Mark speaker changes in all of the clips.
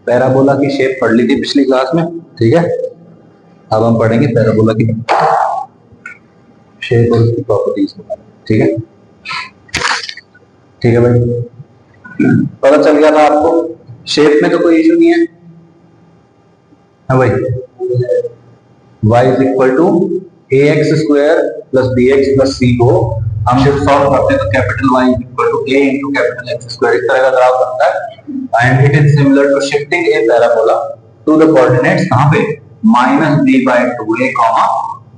Speaker 1: Parabola की shape पढ़ ली थी पिछली क्लास में, ठीक है। अब हम पढ़ेंगे पैराबोला की शेप और उसकी प्रॉपर्टीज के बारे में, ठीक है। ठीक है भाई, पता चल गया था आपको, शेप में तो कोई इशू नहीं है। हाँ भाई, y is equal to a x square plus b x plus c को हम जब सॉल्व करते हैं तो capital Y is equal to a into capital x square, इस तरह का ग्राफ बनता है। And it is similar to shifting a parabola to the coordinates कहां पे, minus D by two a comma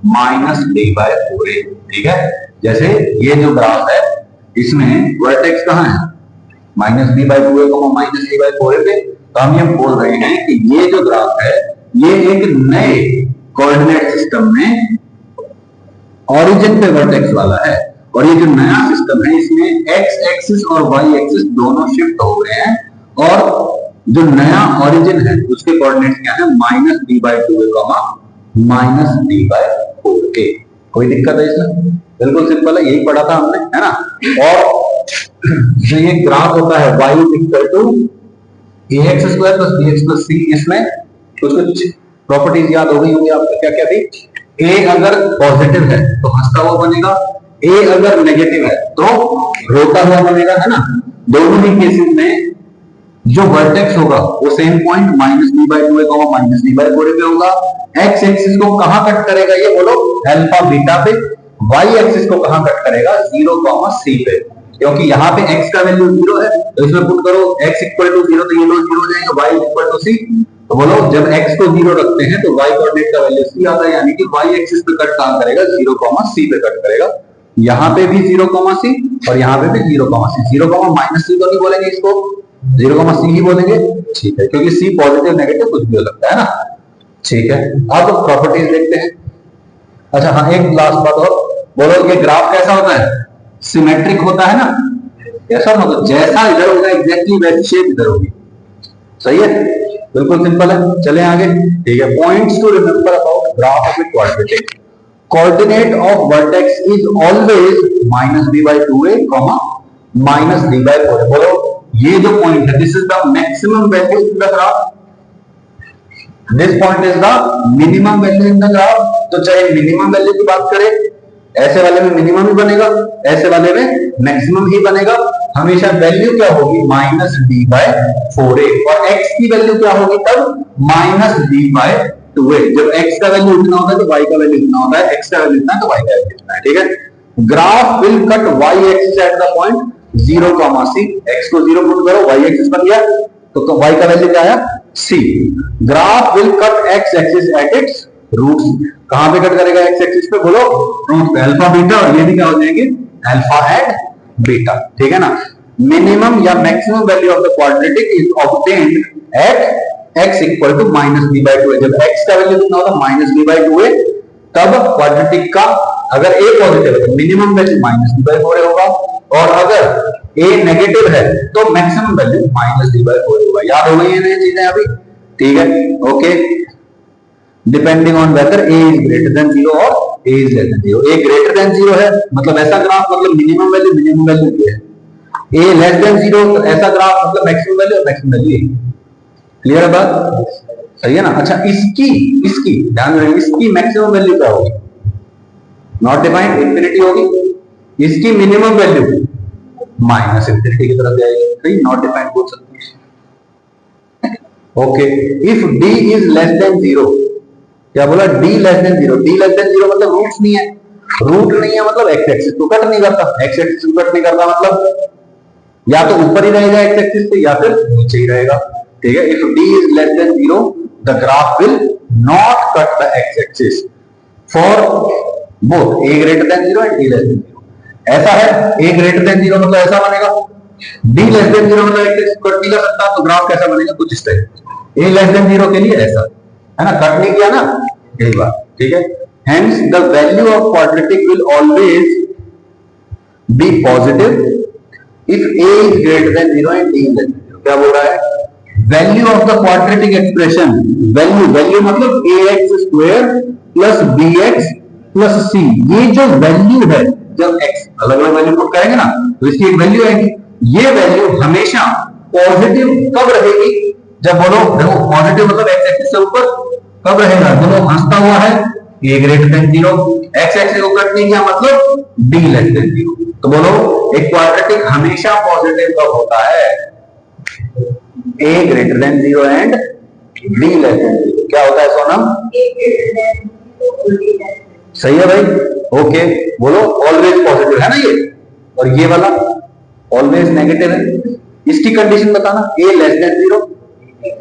Speaker 1: minus D by four a, ठीक है। जैसे ये जो ग्राफ है इसमें वर्टेक्स कहां है, minus D by two a comma minus D by four a पे, तो हम ये बोल रहे हैं कि ये जो ग्राफ है ये एक नए कोऑर्डिनेट सिस्टम में ओरिजिन पे वर्टेक्स वाला है, और ये जो नया सिस्टम है इसमें एक्स एक्सिस और वाई एक्सिस दोनों शिफ्ट हो गए हैं, और जो नया ओरिजिन है उसके कोऑर्डिनेट्स क्या है, minus D by two a comma minus D by four a. कोई दिक्कत है इसमें? बिल्कुल सिंपल है, यही पढ़ा था हमने, है ना। और जो ये ग्राफ होता है y is equal to a x square plus b x plus c, इसमें कुछ कुछ प्रॉपर्टीज याद हो गई होंगी आपको, क्या क्या थी। ए अगर पॉजिटिव है तो हंसता हुआ बनेगा, ए अगर नेगेटिव है तो रोता हुआ बनेगा, है ना। दोनों ही केसेस में जो वर्टेक्स होगा वो same point minus D by two a comma minus D by four a पे होगा। एक्स एक्सिस को कहां कट करेगा ये बोलो, अल्फा बीटा पे। वाई एक्सिस को कहां कट करेगा, 0 कॉमा सी पे, क्योंकि यहाँ पे x का वैल्यू 0 है तो इसमें पुट करो x इक्वल टू 0 तो ये लोग 0 हो जाएंगे, y इक्वल टू सी। तो बोलो जब x को 0 रखते हैं तो y कोऑर्डिनेट का वैल्यू c आता है, यानी कि y एक्सिस पे कट कहां करेगा, 0 कॉमा सी पे कट करेगा। यहाँ पे भी 0 कॉमा सी और यहाँ पे भी 0 कॉमा सी। 0 कॉमा माइनस सी तो नहीं बोलेंगे इसको, 0 कॉमा सी ही बोलेंगे, ठीक है, क्योंकि सी पॉजिटिव नेगेटिव कुछ भी हो सकता है ना, ठीक है। अब प्रॉपर्टीज देखते हैं। अच्छा हाँ, एक लास्ट बात और, बोलो ये ग्राफ कैसा होता है, सिमेट्रिक होता है ना, ऐसा मतलब जैसा इधर होगा एग्जैक्टली वैसी शेप इधर होगी, सही है, बिल्कुल सिंपल है। चले आगे, ठीक है। Points to remember about graph of a quadratic, coordinate of vertex is always minus D by two a comma minus D by four a. बोलो ये जो पॉइंट है this is the maximum value in the graph, this point is the minimum value in the graph. तो चाहे minimum value की बात करें, ऐसे वाले में मिनिमम ही बनेगा, ऐसे वाले में मैक्सिमम ही बनेगा। हमेशा वैल्यू क्या होगी, माइनस डी बाय फोर ए, और x की वैल्यू क्या होगी तब, minus D by two a. जब x का वैल्यू इतना होता है तो y का वैल्यू इतना होता है, x का वैल्यू इतना है तो y का वैल्यू इतना है, ठीक है। Graph will cut y axis at the point 0 comma c, x को 0 पुट करो, y एक्सिस बन गया, तो y का वैल्यू क्या आया, c। Graph will cut x axis at its roots, कहां पे कट करेगा x एक्सिस पे, बोलो रूट पे, अल्फा बीटा, और ये भी क्या हो जाएंगे, अल्फा एंड बीटा, ठीक है ना। मिनिमम या maximum value of the quadratic is obtained at x equal to minus D by two a. जब x का वैल्यू कितना होगा, minus D by two a, तब क्वाड्रेटिक का अगर a पॉजिटिव है तो minimum value minus D by four होगा, और अगर a नेगेटिव है तो maximum value minus D by four होगा। याद हो गई है ये चीजें अभी, ठीक है, okay. Depending on whether a is greater than 0 और a is less than 0। a greater than 0 है मतलब ऐसा ग्राफ, मतलब मिनिमम वैल्यू ये है। a लेस देन 0 तो ऐसा ग्राफ मतलब मैक्सिमम वैल्यू और मैक्सिमम वैल्यू। क्लियर है बात, सही है ना। अच्छा इसकी ध्यान रखिए, इसकी मैक्सिमम वैल्यू क्या होगी, नॉट डिफाइंड, इंफिनिटी होगी। इसकी मिनिमम वैल्यू माइनस इंफिनिटी की तरफ जाएगी, सही, नॉट डिफाइंड बोल सकते हैं, okay. If d is less than 0, क्या बोला, d less than 0, d less than 0 मतलब रूट्स नहीं है, रूट नहीं है मतलब x एक्सिस को कट नहीं करता, x एक्सिस को कट नहीं करता मतलब या तो ऊपर ही रहेगा x एक्सिस से या फिर नीचे ही रहेगा, ठीक है। If d is less than 0 the graph will not cut the x axis for both a greater than 0 and d less than 0। ऐसा है a ग्रेटर देन 0 मतलब ऐसा बनेगा, d लेस देन 0 मतलब x एक्सिस कट नहीं कर सकता, तो ग्राफ कैसा बनेगा, कुछ इस टाइप। a लेस देन 0 के लिए ऐसा है ना, कट नहीं किया ना, यही बात, ठीक है। Hence the value of quadratic will always be positive if a is greater than 0 and d is less than 0। क्या बोल रहा है, value of the quadratic expression, value मतलब ax square plus bx plus c, ये जो value है, जब x अलग अलग वैल्यू पुट करेंगे ना तो इसकी एक वैल्यू आएगी। ये वैल्यू हमेशा पॉजिटिव कब रहेगी, जब बोलो देखो पॉजिटिव मतलब एक्स एक्सिस से ऊपर कब रहेगा, बोलो हंसता हुआ है a greater than zero, x axis को कट नहीं किया मतलब डी लेस देन जीरो। तो बोलो एक क्वाड्रेटिक हमेशा पॉजिटिव कब होता है, a greater than zero and d less than zero. क्या होता है सोनम? सही है भाई, ओके। बोलो ऑलवेज पॉजिटिव है ना ये, और ये वाला ऑलवेज नेगेटिव है। इसकी कंडीशन बताना, a less than zero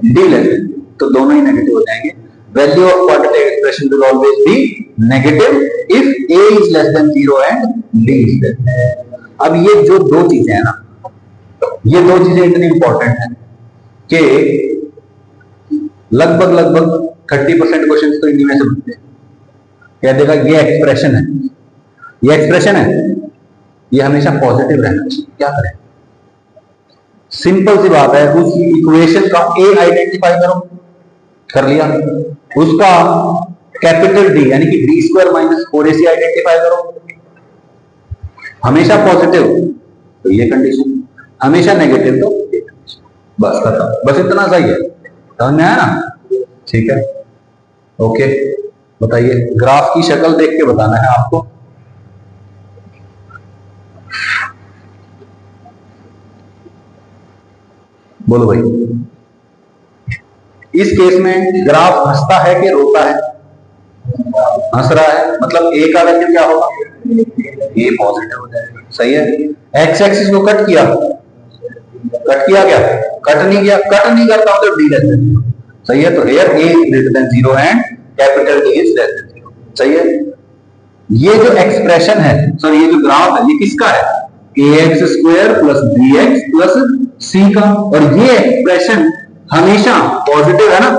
Speaker 1: d less than, तो दोनों ही नेगेटिव हो जाएंगे। Value of quadratic expression will always be negative if a is less than zero and d is less than. अब ये जो दो चीजें हैं ना, ये दो चीजें इतनी इंपॉर्टेंट है कि लगभग 30% क्वेश्चन तो इन्हीं में से बनते हैं। कह देगा ये एक्सप्रेशन है, ये एक्सप्रेशन है, ये हमेशा पॉजिटिव रहना चाहिए, क्या करें? सिंपल सी बात है, उस इक्वेशन का ए आइडेंटिफाई करो, कर लिया। उसका कैपिटल डी यानी कि D square minus 4ac identify करो, हमेशा पॉजिटिव तो ये कंडीशन, हमेशा नेगेटिव तो ये कंडीशन, बस खत्म। बस इतना सही है, समझ में आया ना? ठीक है, ओके। बताइए, ग्राफ की शक्ल देख के बताना है आपको। बोलो भाई, इस केस में ग्राफ हंसता है कि रोता है? हंस रहा है, मतलब ए का वैल्यू क्या होगा? ए पॉजिटिव हो जाएगा, सही है। एक्स एक्सिस को कट किया, कट किया क्या? कट नहीं किया, कट नहीं करता हूं तो डी लेस देन जीरो, सही है। तो here A is greater than zero and capital D is less than zero, सही है। ये जो एक्सप्रेशन है, सॉरी ये जो ग्राफ है, ये किसका है? A x square plus b x plus c का, और ये एक्सप्रेशन हमेशा पॉजिटिव है ना,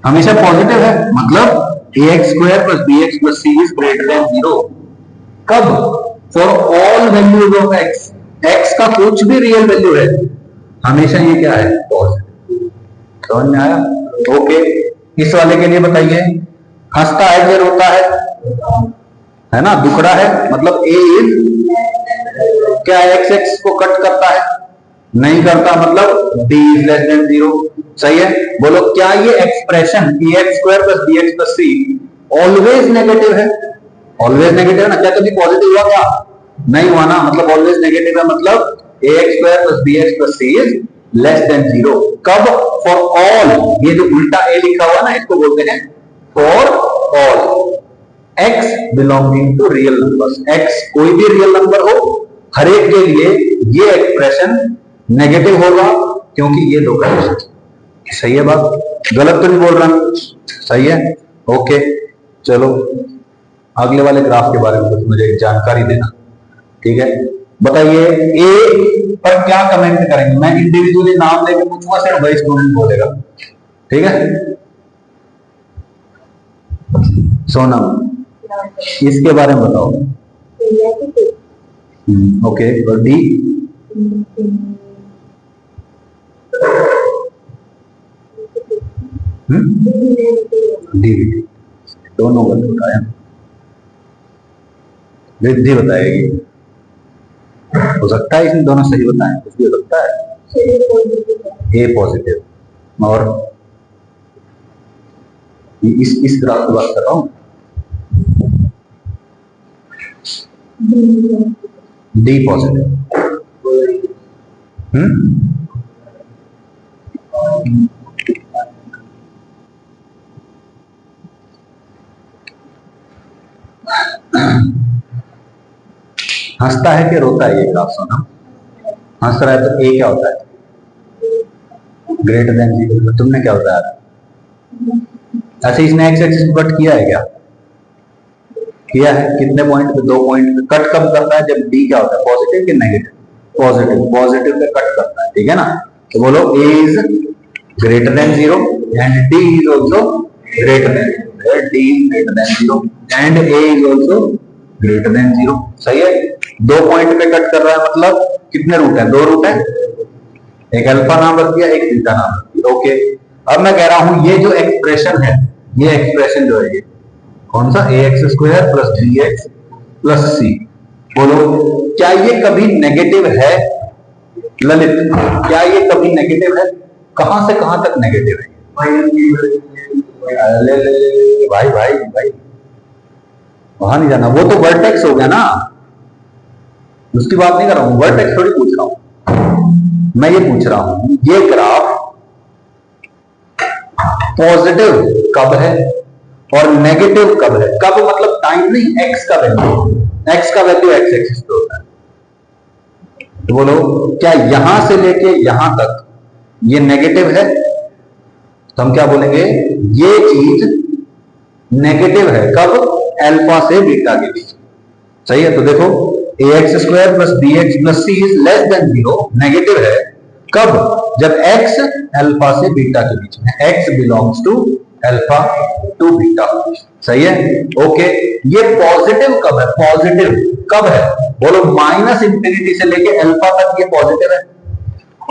Speaker 1: हमेशा पॉजिटिव है, मतलब a x square plus b x plus c is greater than zero. कब? For all values of x, x का कुछ भी रियल वैल्यू है, हमेशा ये क्या है? पॉजिटिव। समझ में आया? ओके। इस वाले के लिए बताइए, हंसता है कि रोता है ना? दुखड़ा है, मतलब ए इज क्या एक्स एक्स को कट करता है? नहीं करता, मतलब d is less than zero, सही है। बोलो क्या ये expression a x square plus b x plus c always negative है? ऑलवेज नेगेटिव है ना, क्या कभी पॉजिटिव हुआ क्या? नहीं हुआ ना, मतलब ऑलवेज नेगेटिव है, मतलब a x square plus b x plus c is less than zero. कब? फॉर ऑल, ये जो उल्टा ए लिखा हुआ ना, इसको बोलते हैं for all x belonging to real numbers. X कोई भी रियल नंबर हो, हर एक के लिए ये एक्सप्रेशन नेगेटिव होगा, क्योंकि ये दो कंडीशन। सही है बात? गलत तो नहीं बोल रहा? सही है, ओके। चलो अगले वाले ग्राफ के बारे में कुछ मुझे जानकारी देना, ठीक है? बताइए ए पर क्या कमेंट करेंगे? मैं इंडिविजुअली नाम लेके पूछूंगा, सिर्फ वही स्टूडेंट बोलेगा, ठीक है? सोनम, इसके बारे में बताओ। ओके, और डी? डी दोनों गलत बताया, रिद्धि बताएगी। हो सकता है इसमें दोनों सही बताएं, कुछ भी हो सकता है। ए पॉजिटिव, और इस ग्राफ की बात कर रहा हूं, डी पॉजिटिव। हंसता है कि रोता है? ये ग्राफ सुना, हंस रहा है तो ए क्या होता है? Greater than zero. तुमने क्या बताया? अच्छा, इसने एक्स एक्सिस को कट किया है क्या? किया है। कितने पॉइंट पे? 2 पॉइंट पे। कट कब करता है? जब डी क्या होता है? पॉजिटिव कि नेगेटिव? पॉजिटिव। पॉजिटिव पे कट करता है, ठीक है ना? तो बोलो a is greater than zero and d is also greater than, d is greater than zero and a is also greater than zero, सही है। 2 पॉइंट पे कट कर रहा है, मतलब कितने रूट है? 2 रूट है, एक अल्फा नाम रख दिया, एक बीटा नाम रख दिया, ओके। अब मैं कह रहा हूं ये जो एक्सप्रेशन है, ये एक्सप्रेशन जो है, ये कौन सा? A x square plus b x plus c. बोलो क्या ये कभी नेगेटिव है? ललित, क्या ये कभी नेगेटिव है? कहां से कहां तक नेगेटिव है? ले ले ले ले भाई भाई भाई, वहां नहीं जाना, वो तो वर्टेक्स हो गया ना, उसकी बात नहीं कर रहा हूं, वर्टेक्स थोड़ी पूछ रहा हूं, मैं ये पूछ रहा हूं ये ग्राफ पॉजिटिव कब है और नेगेटिव कब है? कब मतलब टाइम नहीं, एक्स का वैल्यू, एक्स का वैल्यू एक्स एक्सिस पे होता है। तो बोलो क्या यहां से लेके यहां तक ये नेगेटिव है? तो हम क्या बोलेंगे, ये चीज नेगेटिव है कब? अल्फा से बीटा के बीच। सही है, तो देखो ax square plus bx plus c is less than 0, negative है कब? जब x अल्फा से बीटा के बीच में, x belongs to alpha to beta. सही है, ओके। ये पॉजिटिव कब है? पॉजिटिव कब है? बोलो माइनस इंफिनिटी से लेके अल्फा तक ये पॉजिटिव है,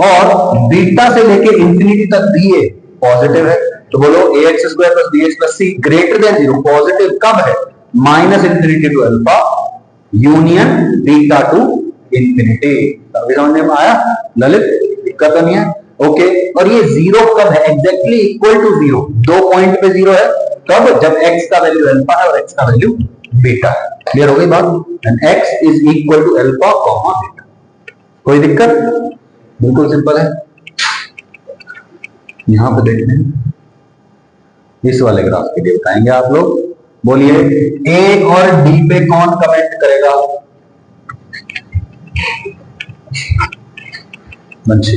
Speaker 1: और बीटा से लेके इंफिनिटी तक भी ये पॉजिटिव है। तो बोलो ax square plus bx plus c greater than 0, positive कब है? Minus infinity to alpha union beta to infinity. समझ में आया ललित? दिक्कत नहीं है, ओके। और ये जीरो कब है? एग्जैक्टली इक्वल टू 0, 2 पॉइंट पे 0 है कब? जब x का वैल्यू अल्फा है और x का वैल्यू बीटा है। क्लियर हो गई बात? And x is equal to alpha comma beta. कोई दिक्कत? बिल्कुल सिंपल है। यहां पे देखते हैं, इस वाले ग्राफ के लिए बताएंगे आप लोग। बोलिए ए और डी पे कौन कमेंट करेगा? बंशी।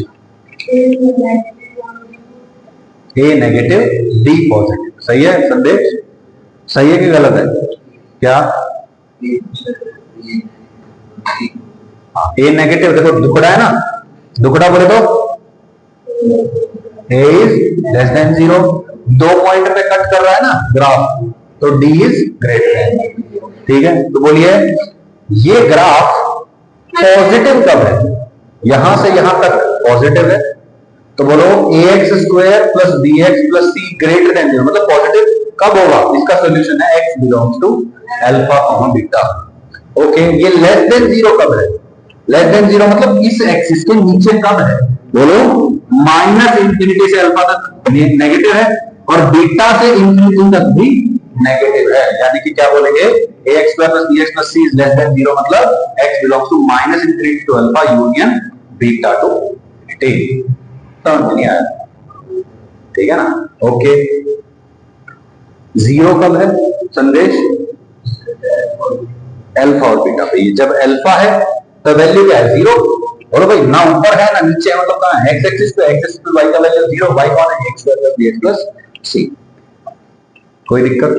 Speaker 1: ए नेगेटिव डी पॉजिटिव, सही है संदेश? सही है कि गलत है? क्या ए नेगेटिव? देखो दुकड़ा है ना, दुकड़ा बोले तो ए इज लेस देन 0, 2 पॉइंट पे कट कर रहा है ना ग्राफ, तो d इज ग्रेटर देन। ठीक है, तो बोलिए ये ग्राफ पॉजिटिव कब है? यहां से यहां तक पॉजिटिव है, तो बोलो ax square plus bx plus c greater than 0, मतलब पॉजिटिव कब होगा? इसका सॉल्यूशन है x belongs to alpha comma beta. Okay, ये लेस देन 0 कब है? लेस देन 0 मतलब इस एक्सिस के नीचे कब है? बोलो माइनस इंफिनिटी से अल्फा तक नेगेटिव है, और बीटा से इंफिनिटी तक भी नेगेटिव है, यानी कि क्या बोलेंगे, ax square plus bx plus c is less than 0, मतलब x belongs to minus infinity to alpha union beta to infinity. समझ नहीं आया? ठीक है ना, ओके। 0 कब है संदेश? अल्फा और बीटा पे। जब अल्फा है तो वैल्यू क्या है? 0। और भाई ना ऊपर है ना नीचे है, मतलब कहां है? एक्स एक्सिस पे, एक्स एक्सिस पे y का वैल्यू 0, y कौन है? x square plus bx plus c। कोई दिक्कत?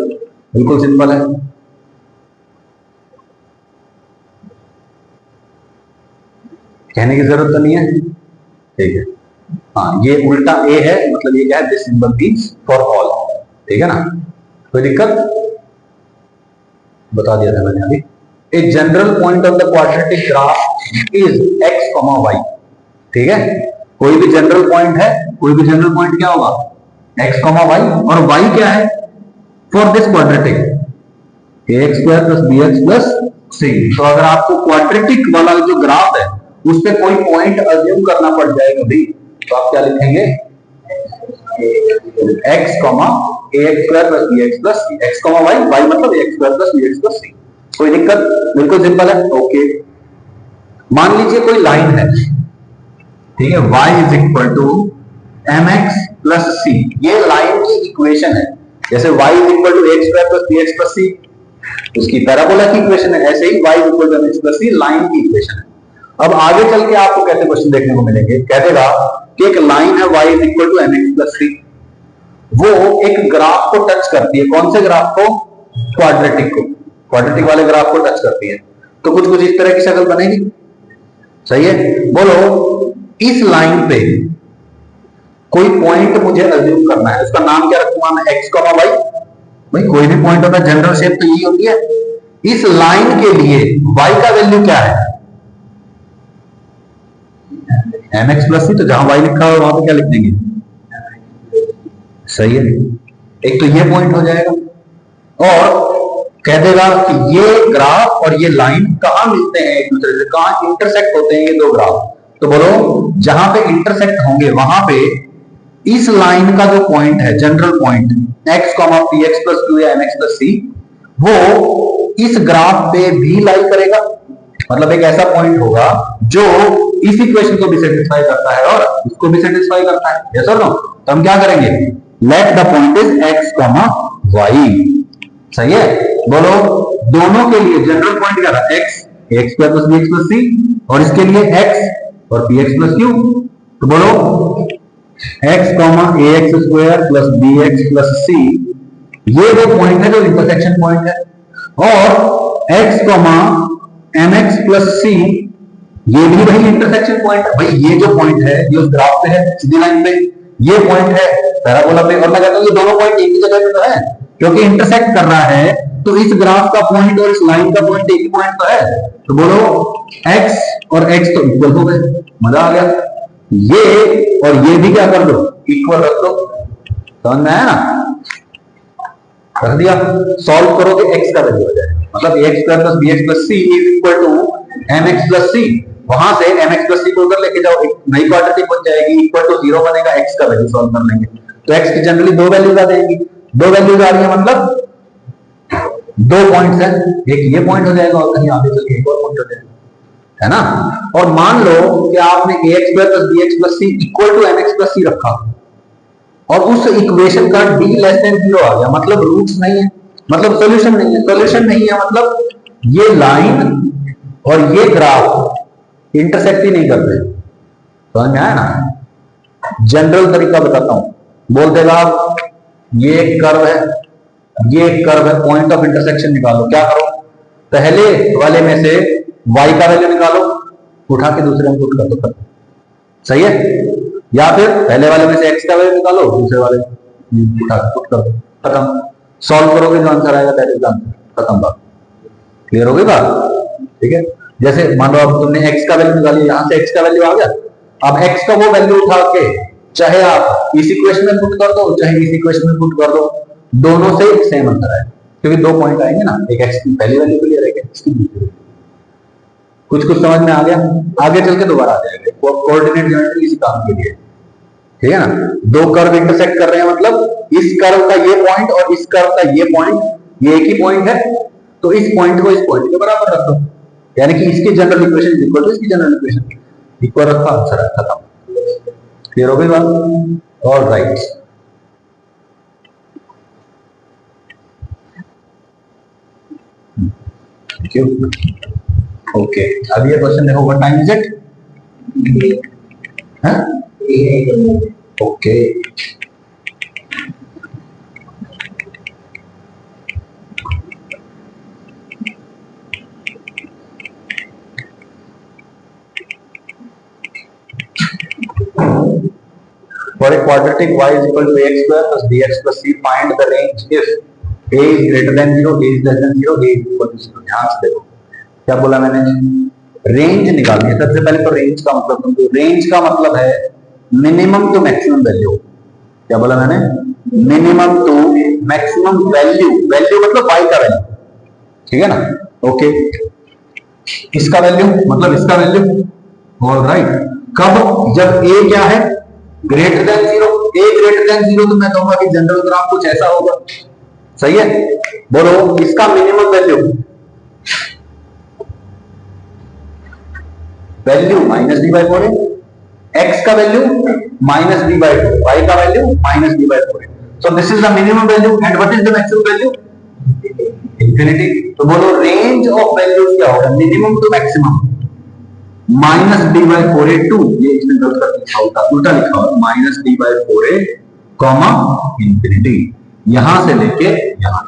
Speaker 1: बिल्कुल सिंपल है। कहने की जरूरत तो नहीं है, ठीक है। हाँ, ये उल्टा a है, मतलब ये क्या है? This symbol means for all. ठीक है ना, कोई दिक्कत? बता दिया था मैंने अभी। A general point of the quadratic graph is x, y। ठीक है, कोई भी जनरल पॉइंट है, कोई भी जनरल पॉइंट क्या होगा? x, y, और y क्या है for this quadratic? ax square plus bx plus c। तो अगर आपको क्वाड्रेटिक वाला जो ग्राफ है उस पे कोई पॉइंट अज्यूम करना पड़ जाएगा भी, तो आप क्या लिखेंगे? x, ax square plus bx plus c, x, y, y मतलब ax square plus bx plus c। कोई दिक्कत? बिल्कुल सिंपल है, ओके। मान लीजिए कोई लाइन है, ठीक है, y is equal to mx plus c, ये लाइन की इक्वेशन है। जैसे y is equal to x square plus bx plus c, उसकी पैराबोला की इक्वेशन है, ऐसे ही y is equal to mx plus c line की इक्वेशन है। अब आगे चल के आपको कैसे क्वेश्चन देखने को मिलेंगे? कह देगा कि एक लाइन है y is equal to mx plus c, वो एक ग्राफ को टच करती है। कौन से ग्राफ को? क्वाड्रेटिक को, क्वाड्रेटिक वाले ग्राफ को टच करती है, तो कुछ कुछ इस तरह की शक्ल बनेगी। सही है, बोलो इस लाइन पे कोई पॉइंट मुझे अज्यूम करना है, उसका नाम क्या रखूंगा मैं? x, y। भाई कोई भी पॉइंट होता है, जनरल शेप तो यही होती है। इस लाइन के लिए y का वैल्यू क्या है? mx प्लस c, तो जहां y लिखा हो वहां पे क्या लिख देंगे? सही है, एक तो ये पॉइंट हो जाएगा, और कह देगा कि ये ग्राफ और ये लाइन कहां मिलते हैं एक दूसरे से, कहां इंटरसेक्ट होते हैं ये दो ग्राफ। तो बोलो जहां पे इंटरसेक्ट होंगे वहां पे इस लाइन का जो पॉइंट है, general point x, P x plus Q या एम एक्स प्लस सी, वो इस ग्राफ पे भी लाई करेगा। मतलब एक ऐसा पॉइंट होगा जो इस इक्वेशन को भी सेटिस्फाई करता है और इसको भी सेटिस्फाई करता है। यस और नो? तो हम क्या करेंगे, let the point is x, y। सही है? बोलो, दोनों के लिए जनरल पॉइंट क्या था, x, ax square plus bx plus c, और इसके लिए x और px प्लस q। तो बोलो x, ax square plus bx plus c, ये वो पॉइंट है जो इंटरसेक्शन पॉइंट है। और x, mx प्लस c, ये भी वही इंटरसेक्शन पॉइंट है। भाई ये जो पॉइंट है ये उस ग्राफ पे है, सीधी लाइन पे, ये पॉइंट है पैराबोला पे। और मैं कहता हूं ये दोनों पॉइंट एक ही जगह पे तो है, क्योंकि इंटरसेक्ट कर रहा है, तो इस ग्राफ का पॉइंट और इस लाइन का पॉइंट एक ही पॉइंट तो है। तो बोलो x और x तो इक्वल हो गए, मजा आ गया। ये और ये भी क्या कर दो, इक्वल रख दो। समझ में आया ना? रख दिया। सॉल्व करोगे x का वैल्यू हो जाएगा, मतलब ax square plus bx plus c is equal to mx plus c। वहां से mx प्लस c को उधर लेके जाओ, एक नई क्वाड्रेटिक बन जाएगी, इक्वल टू 0 बनेगा, x का वैल्यू सॉल्व कर लेंगे। तो x की जनरली दो वैल्यूज आ जाएंगी, दो वैल्यूज आ रही है मतलब दो पॉइंट्स है, एक ये पॉइंट हो जाएगा और कहीं आगे चल के एक और पॉइंट हो जाएगा, है ना? और मान लो कि आपने ax square plus bx plus c equal to mx plus c रखा और उस इक्वेशन का d लेस देन 0 आ गया, मतलब रूट्स नहीं है, मतलब सॉल्यूशन नहीं है। सॉल्यूशन नहीं है मतलब ये लाइन और ये ग्राफ इंटरसेक्ट ही नहीं करते। समझ में आया ना? जनरल तरीका बताता हूं, बोल देगा ये एक कर्व है, ये एक कर्व है, पॉइंट ऑफ इंटरसेक्शन निकालो। क्या करो, पहले वाले में से y का वैल्यू निकालो, उठा के दूसरे में पुट कर दो। सही है? या फिर पहले वाले में से x का वैल्यू निकालो, दूसरे वाले में उठा के पुट कर दो, खत्म। सॉल्व करोगे जो आंसर आएगा दैट इज आंसर, खत्म बात। क्लियर हो गई बात? ठीक है? जैसे मान लो अब तुमने x का वैल्यू निकाली, यहां से x का वैल्यू आ गया, अब x का वो वैल्यू उठा के चाहे आप इस इक्वेशन में पुट कर दो, चाहे इस इक्वेशन में पुट कर दो, दोनों से सेम आंसर आएगा, क्योंकि दो पॉइंट आएंगे ना, एक x की पहली वैल्यू के लिए, एक x की दूसरी। कुछ कुछ समझ में आ गया? आगे चल के दोबारा आ जाएगा। कोऑर्डिनेट ज्योमेट्री इसी काम के लिए, ठीक है ना? दो कर्व इंटरसेक्ट कर रहे हैं, मतलब इस कर्व का ये पॉइंट और इस कर्व का ये पॉइंट, ये एक ही पॉइंट है, तो इस पॉइंट को इस पॉइंट के बराबर रख दो, यानी कि इसकी जनरल इक्वेशन इक्वल टू इसकी जनरल इक्वेशन, इक्वल रखा, आंसर खत्म। क्लियर हो गई बात? All right. Thank you. Okay, अब ये क्वेश्चन देखो, what time is it? Okay, for a quadratic y is equal to ax square plus bx plus c, find the range if a is greater than 0, a is less than 0, a is equal to 0। ध्यान से देखो क्या बोला मैंने, range निकालनी है। सबसे पहले तो रेंज का मतलब समझो, रेंज का मतलब है मिनिमम टू मैक्सिमम वैल्यू। क्या बोला मैंने? Minimum to maximum value, value मतलब y का वैल्यू, ठीक है ना? ओके, इसका वैल्यू मतलब इसका वैल्यू, ऑल राइट। कब? जब a क्या है, greater than 0। a greater than 0 तो मैं कहूंगा कि जनरल ग्राफ कुछ ऐसा होगा। सही है? बोलो इसका minimum value, value minus D by 4 है, x का value minus D by 2, y का वैल्यू माइनस डी बाई 4 है। So this is the minimum value and what is the maximum value? Infinity. तो बोलो रेंज ऑफ वैल्यूज क्या होगा, minimum to maximum minus D by 4a to, ये इसमें गलत कर लिखा होता, उल्टा लिखा होता, minus D by 4a comma infinity, यहां से लेके यहां।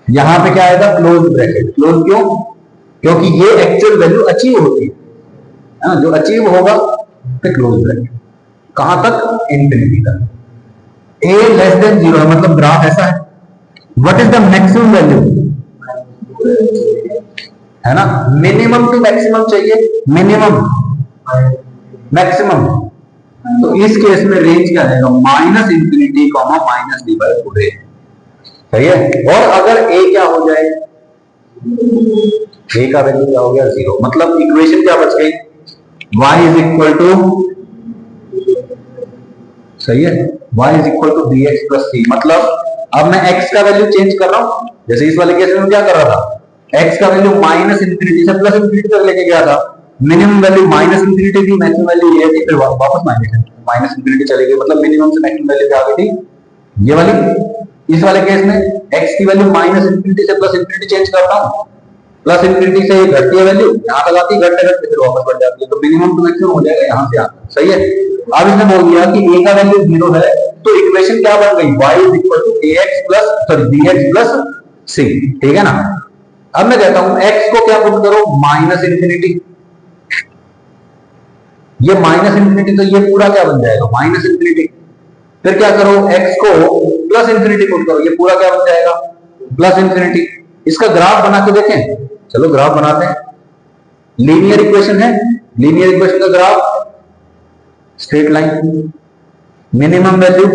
Speaker 1: यहां पे क्या आएगा, क्लोज ब्रैकेट। क्लोज क्यों? क्योंकि ये एक्चुअल वैल्यू अचीव होती है ना, जो अचीव होगा तो क्लोज ब्रैकेट। कहां तक? इंफिनिटी तक। a लेस देन 0 है, मतलब ग्राफ ऐसा है। What is the maximum value, है ना? मिनिमम टू मैक्सिमम चाहिए, मिनिमम मैक्सिमम, तो इस केस में रेंज क्या आएगा, minus infinity comma minus D by 4a। सही है? और अगर a क्या हो जाए, a का वैल्यू क्या हो गया, 0, मतलब इक्वेशन क्या बच गई, y इज इक्वल टू सही है, y is equal to b x plus c. मतलब अब मैं x का वैल्यू चेंज कर रहा हूं, जैसे इस वाले केस में क्या कर रहा था, x का वैल्यू माइनस इंफिनिटी से प्लस इंफिनिटी तक लेके गया था, मिनिमम वैल्यू माइनस इंफिनिटी थी, मैक्सिमम वैल्यू ये थी, फिर वापस माइनस इंफिनिटी चली गई, मतलब मिनिमम से मैक्सिमम वैल्यू क्या आ गई थी ये वाली। इस वाले केस में x की वैल्यू माइनस इंफिनिटी से प्लस इंफिनिटी चेंज करता हूं, प्लस इंफिनिटी से घटती है वैल्यू, यहाँ तक आती है, घटते घटते फिर वापस बढ़ जाती है, तो मिनिमम टू मैक्सिमम हो जाएगा यहाँ से यहाँ। सही है, अब इसने बोल दिया कि a का वैल्यू 0 है, तो इक्वेशन क्या बन गई, y is equal to ax plus sorry bx plus c। ठीक है ना। अब मैं कहता हूं x को क्या पुट करो, माइनस इंफिनिटी, ये माइनस इंफिनिटी, तो ये पूरा क्या बन जाएगा माइनस इंफिनिटी। फिर क्या करो, x को प्लस इंफिनिटी पुट करो, ये पूरा क्या बन जाएगा प्लस इंफिनिटी। इसका ग्राफ बना के देखें, चलो ग्राफ बनाते हैं। लीनियर इक्वेशन है, लीनियर इक्वेशन का graph straight line, minimum value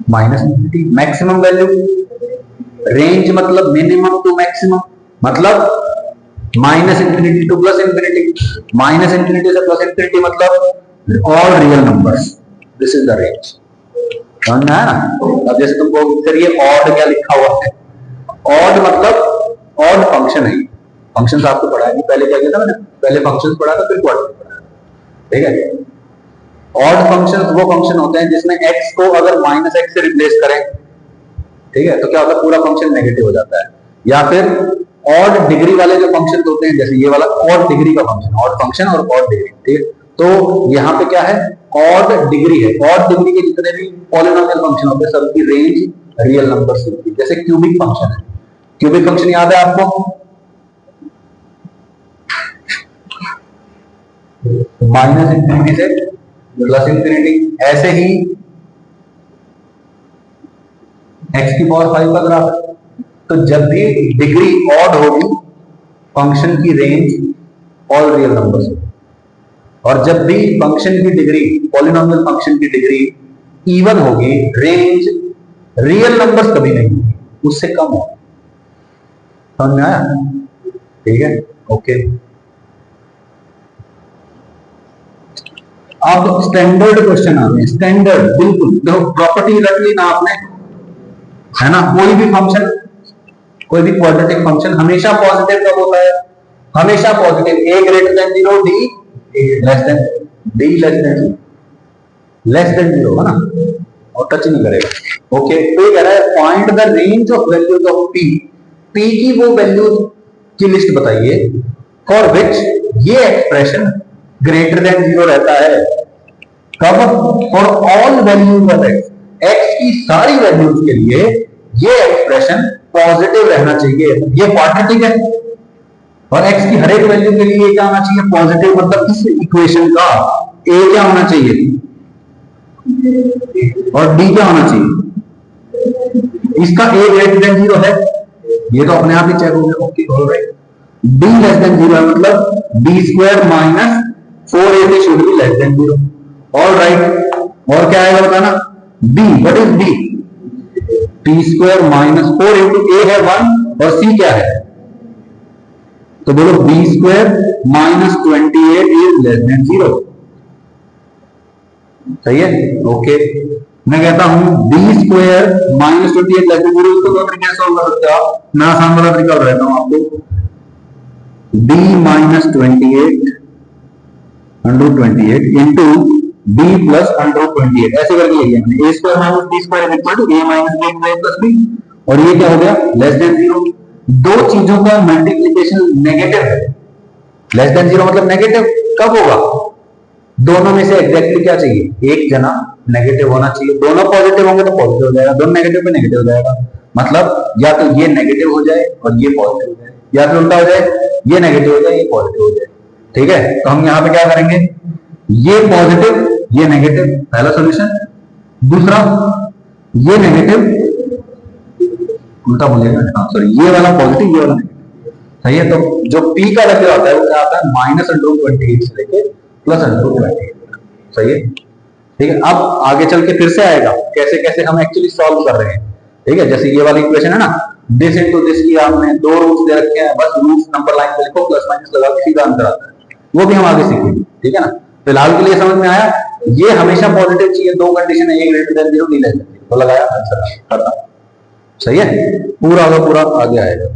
Speaker 1: minus infinity, maximum value, range मतलब मिनिमम टू मैक्सिमम, मतलब minus infinity two plus infinity, minus infinity से प्लस इंफिनिटी मतलब all real numbers, this is the range. समझ में आया ना। अब जैसे तुमको फिर ये ऑड क्या लिखा हुआ है, ऑड मतलब ऑड फंक्शन है, फंक्शन आपको पढ़ाया नहीं, पहले क्या किया था मैंने, पहले फंक्शन पढ़ा था फिर क्वाड्रेटिक पढ़ा। ठीक है, ऑड फंक्शन वो फंक्शन होते हैं जिसमें x को अगर माइनस एक्स से रिप्लेस करें, ठीक है, तो क्या होता है पूरा फंक्शन नेगेटिव हो जाता है। या फिर ऑड डिग्री वाले जो फंक्शन होते हैं, जैसे ये वाला ऑड डिग्री का फंक्शन, ऑड फंक्शन और ऑड डिग्री। ठीक है, तो यहाँ पे क्या है, ऑड डिग्री है, ऑड डिग्री के जितने भी पॉलिनोमियल फंक्शन होते हैं सबकी रेंज रियल नंबर से होती है। जैसे क्यूबिक फंक्शन है, क्यूबिक फंक्शन याद है आपको, माइनस इंफिनिटी से प्लस इंफिनिटी। ऐसे ही x की पावर 5 का ग्राफ है, तो जब भी डिग्री ऑड होगी फंक्शन की रेंज ऑल रियल नंबर्स होगी, और जब भी फंक्शन की डिग्री, पॉलिनोमियल फंक्शन की डिग्री इवन होगी, रेंज रियल नंबर्स कभी नहीं होगी, उससे कम होगी। समझ में आया। ठीक है, ओके। अब स्टैंडर्ड क्वेश्चन आते हैं, स्टैंडर्ड बिल्कुल देखो, प्रॉपर्टी रख ली ना आपने, है ना। कोई भी फंक्शन, कोई भी क्वाड्रेटिक फंक्शन हमेशा पॉजिटिव कब होता है, हमेशा positive, a greater than 0, d less than, d less than 0 है ना, और टच नहीं करेगा। ओके, तो ये कह रहा है find the range of values of p, p की वो वैल्यू की लिस्ट बताइए फॉर विच ये एक्सप्रेशन ग्रेटर देन 0 रहता है। कब, for all values of x, x की सारी वैल्यूज के लिए ये एक्सप्रेशन पॉजिटिव रहना चाहिए। ये क्वाड्रेटिक है, और x की हर एक वैल्यू के लिए क्या होना चाहिए पॉजिटिव, मतलब इस इक्वेशन का a क्या होना चाहिए और d क्या होना चाहिए। इसका a ग्रेटर देन 0 है, ये तो अपने आप ही चेक हो गया। Okay, alright, d less than 0 है, मतलब b square minus 4ac should be less than 0। Alright, और क्या आएगा बताना, b, what is b, p square minus 4 into a है 1 और c क्या है, तो बोलो b square minus 28 is less than 0। सही है, ओके। मैं कहता हूं b square minus 28 less than 0, इसको दो तरीके से सॉल्व कर सकते हो आप। मैं आसान वाला तरीका बताता हूं आपको, b minus 28 under 28 into b plus under 28, ऐसे करके लिखिए हमने, a square minus b square equal to a minus b plus b, और ये क्या हो गया लेस देन 0। दो चीजों का मल्टीप्लिकेशन नेगेटिव है, लेस देन 0 मतलब नेगेटिव कब होगा, दोनों में से एग्जैक्टली क्या चाहिए, एक जना नेगेटिव होना चाहिए। दोनों पॉजिटिव होंगे तो पॉजिटिव हो जाएगा, दोनों नेगेटिव पे नेगेटिव हो जाएगा, मतलब या तो ये नेगेटिव हो जाए और ये पॉजिटिव हो जाए, या फिर उल्टा हो जाए, ये नेगेटिव हो जाए ये पॉजिटिव हो जाए। ठीक है, तो हम यहाँ पे क्या करेंगे, ये पॉजिटिव ये नेगेटिव, पहला सॉल्यूशन। दूसरा, ये नेगेटिव उल्टा बोलेगा, हाँ सॉरी, ये वाला पॉजिटिव ये वाला नेगेटिव। सही है, तो जो p का वैल्यू आता है वो क्या आता है, माइनस अंडर 28 से लेके प्लस अंडर 28। सही है, ठीक है। अब आगे चल के फिर से आएगा कैसे कैसे हम एक्चुअली सॉल्व कर रहे हैं। ठीक है, जैसे ये वाली इक्वेशन है ना, दिस इनटू दिस की आपने दो रूट्स दे रखे हैं, बस रूट्स नंबर लाइन पे लिखो, प्लस माइनस लगा के सीधा आंसर आता है, वो भी हम आगे सीखेंगे। ठीक है ना, फिलहाल के लिए समझ में आया। ये हमेशा पॉजिटिव चाहिए, दो कंडीशन है, ए ग्रेटर देन 0 नहीं ले सकते, तो लगाया आंसर खत्म। सही है, पूरा का पूरा आगे आएगा।